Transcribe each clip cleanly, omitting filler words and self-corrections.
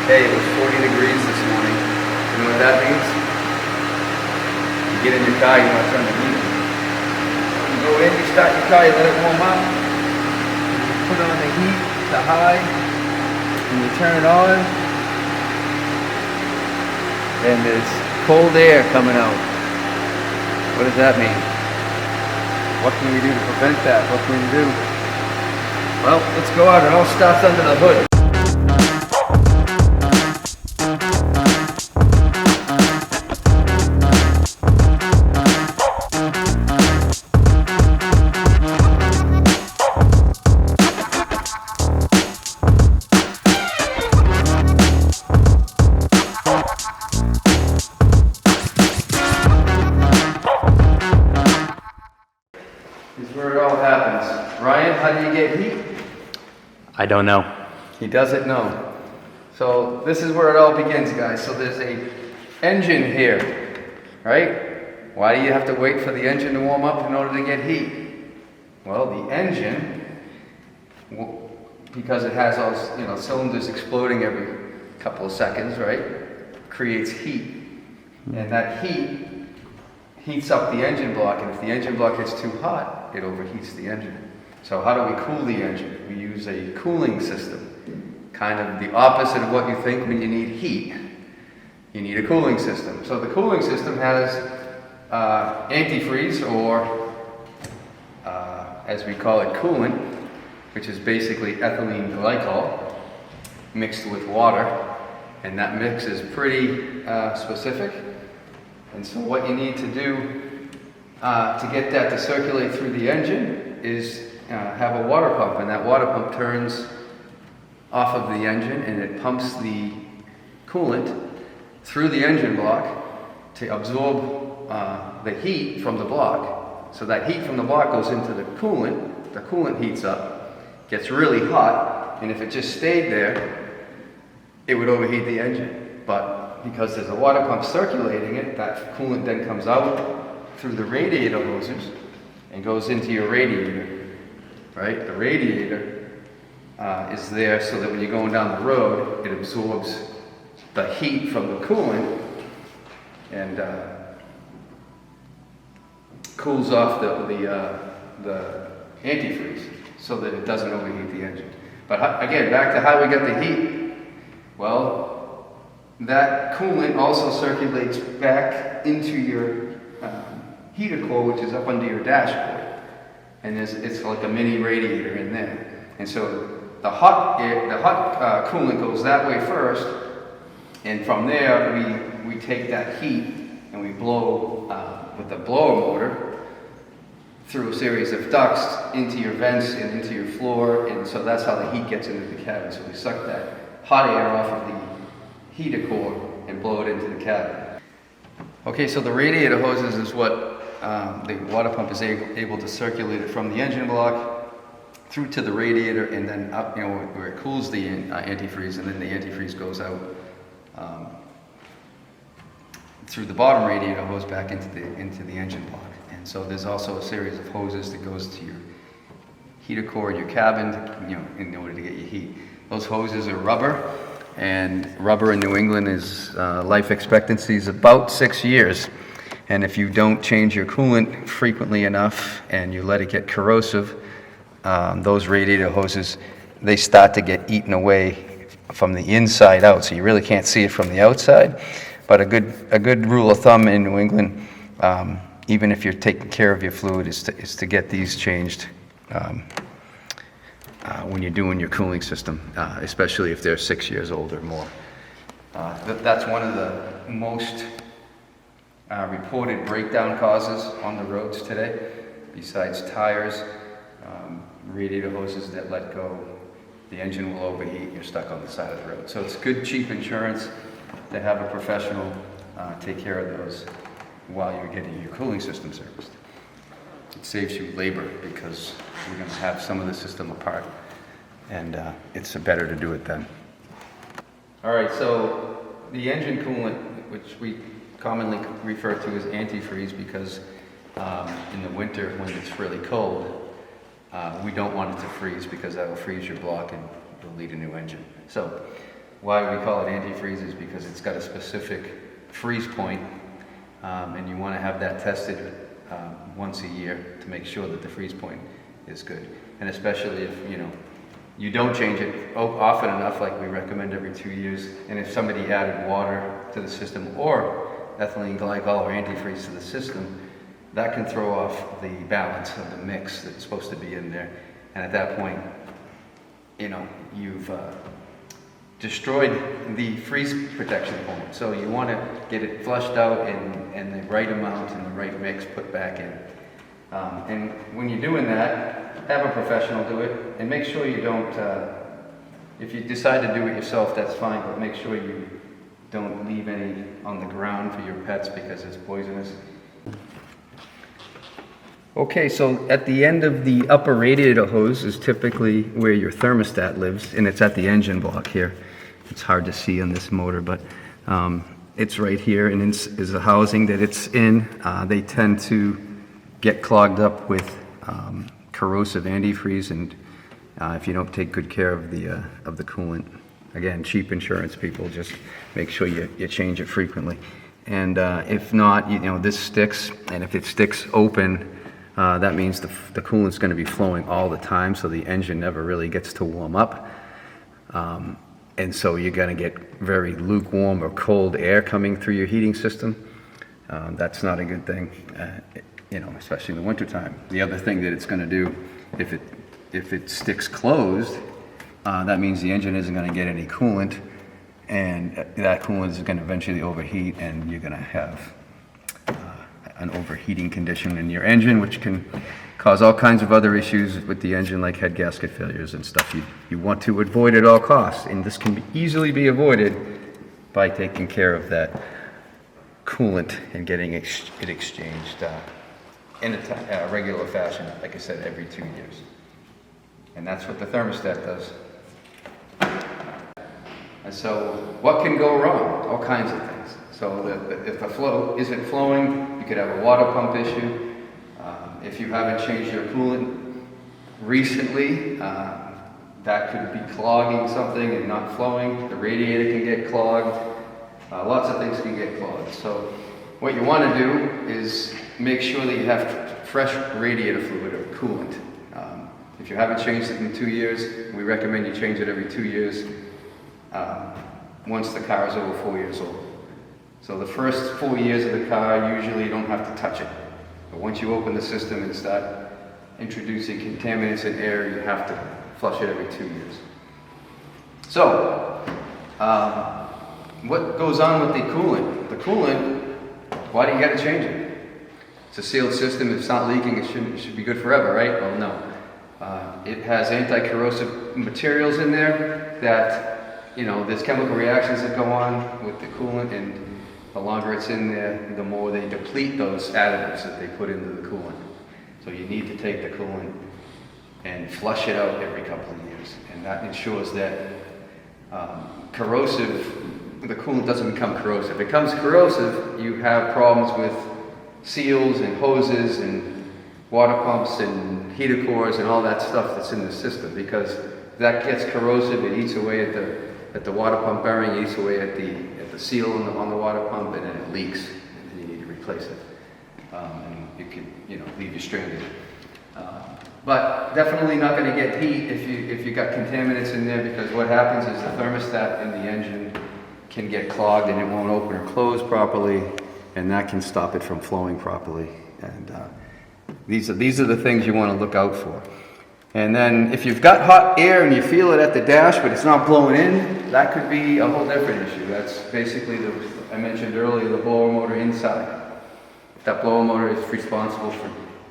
Hey, it was 40 degrees this morning. You know what that means? You get in your car, you want to turn the heat on. You go in, you start your car, you let it warm up. You put on the heat to high, and you turn it on. And there's cold air coming out. What does that mean? What can we do to prevent that? What can we do? Well, let's go out. It all starts under the hood. This is where it all happens. Ryan, how do you get heat? I don't know. He doesn't know. So this is where it all begins, guys. So there's a engine here, right? Why do you have to wait for the engine to warm up in order to get heat? Well, the engine, because it has all cylinders exploding every couple of seconds, right? Creates heat, and that heat heats up the engine block, and if the engine block gets too hot, it overheats the engine. So how do we cool the engine? We use a cooling system. Kind of the opposite of what you think when you need heat. You need a cooling system. So the cooling system has antifreeze, or as we call it, coolant, which is basically ethylene glycol mixed with water. And that mix is pretty specific. And so what you need to do to get that to circulate through the engine is have a water pump, and that water pump turns off of the engine and it pumps the coolant through the engine block to absorb the heat from the block. So that heat from the block goes into the coolant heats up, gets really hot, and if it just stayed there, it would overheat the engine. But because there's a water pump circulating it, that coolant then comes out through the radiator hoses and goes into your radiator. Right? The radiator is there so that when you're going down the road, it absorbs the heat from the coolant and cools off the antifreeze so that it doesn't overheat the engine. But again, back to how we get the heat. Well, that coolant also circulates back into your heater core, which is up under your dashboard. And it's like a mini radiator in there. And so the hot coolant goes that way first, and from there we take that heat and we blow with the blower motor through a series of ducts into your vents and into your floor, and so that's how the heat gets into the cabin. So we suck that hot air off of the heater core and blow it into the cabin. Okay, so the radiator hoses is what the water pump is able to circulate it from the engine block through to the radiator, and then up, where it cools the antifreeze, and then the antifreeze goes out through the bottom radiator hose back into the engine block. And so there's also a series of hoses that goes to your heater core in your cabin, in order to get your heat. Those hoses are rubber, and rubber in New England is life expectancy is about 6 years. And if you don't change your coolant frequently enough and you let it get corrosive, those radiator hoses, they start to get eaten away from the inside out. So you really can't see it from the outside. But a good rule of thumb in New England, even if you're taking care of your fluid, is to get these changed when you're doing your cooling system, especially if they're 6 years old or more. That's one of the most reported breakdown causes on the roads today, besides tires, radiator hoses that let go, the engine will overheat and you're stuck on the side of the road. So it's good, cheap insurance to have a professional take care of those while you're getting your cooling system serviced. It saves you labor because you're going to have some of the system apart, and it's better to do it then. All right, so the engine coolant, which we commonly refer to as antifreeze, because in the winter when it's really cold, we don't want it to freeze because that will freeze your block and you'll need a new engine. So why we call it antifreeze is because it's got a specific freeze point, and you want to have that tested once a year to make sure that the freeze point is good. And especially if you don't change it often enough, like we recommend every 2 years, and if somebody added water to the system or ethylene glycol or antifreeze to the system, that can throw off the balance of the mix that's supposed to be in there. And at that point, you've destroyed the freeze protection point. So you want to get it flushed out and the right amount and the right mix put back in. And when you're doing that, have a professional do it, and make sure you don't, if you decide to do it yourself, that's fine, but make sure you don't leave any on the ground for your pets because it's poisonous. Okay, so at the end of the upper radiator hose is typically where your thermostat lives, and it's at the engine block here. It's hard to see on this motor, but it's right here, and is the housing that it's in. They tend to get clogged up with corrosive antifreeze, and if you don't take good care of the coolant, again, cheap insurance people, just make sure you change it frequently. And if not, this sticks, and if it sticks open, that means the coolant's going to be flowing all the time, so the engine never really gets to warm up. And so you're going to get very lukewarm or cold air coming through your heating system. That's not a good thing, especially in the wintertime. The other thing that it's going to do, if it sticks closed, that means the engine isn't going to get any coolant, and that coolant is going to eventually overheat, and you're going to have an overheating condition in your engine, which can cause all kinds of other issues with the engine, like head gasket failures and stuff you want to avoid at all costs. And this can easily be avoided by taking care of that coolant and getting it exchanged in a regular fashion, like I said, every 2 years. And that's what the thermostat does. And so what can go wrong? All kinds of things. So if the flow isn't flowing, you could have a water pump issue. If you haven't changed your coolant recently, that could be clogging something and not flowing. The radiator can get clogged. Lots of things can get clogged. So what you want to do is make sure that you have fresh radiator fluid or coolant. If you haven't changed it in 2 years, we recommend you change it every 2 years once the car is over 4 years old. So the first 4 years of the car, usually you don't have to touch it. But once you open the system and start introducing contaminants in air, you have to flush it every 2 years. So, what goes on with the coolant? The coolant, why do you got to change it? It's a sealed system. If it's not leaking, it should be good forever, right? Well, no. It has anti-corrosive materials in there that, there's chemical reactions that go on with the coolant, and the longer it's in there, the more they deplete those additives that they put into the coolant. So you need to take the coolant and flush it out every couple of years. And that ensures that the coolant doesn't become corrosive. If it becomes corrosive, you have problems with seals and hoses and water pumps and heater cores and all that stuff that's in the system, because that gets corrosive, it eats away at the water pump bearing, eats away at the seal on the water pump, and then it leaks, and then you need to replace it. And it could, leave you stranded. But definitely not going to get heat if you got contaminants in there, because what happens is the thermostat in the engine can get clogged and it won't open or close properly, and that can stop it from flowing properly. And these are the things you want to look out for. And then if you've got hot air and you feel it at the dash but it's not blowing in, that could be a whole different issue. That's basically, I mentioned earlier, the blower motor inside. That blower motor is responsible for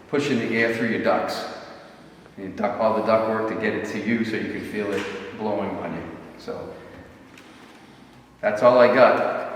pushing the air through your ducts. And all the duct work to get it to you so you can feel it blowing on you. So that's all I got.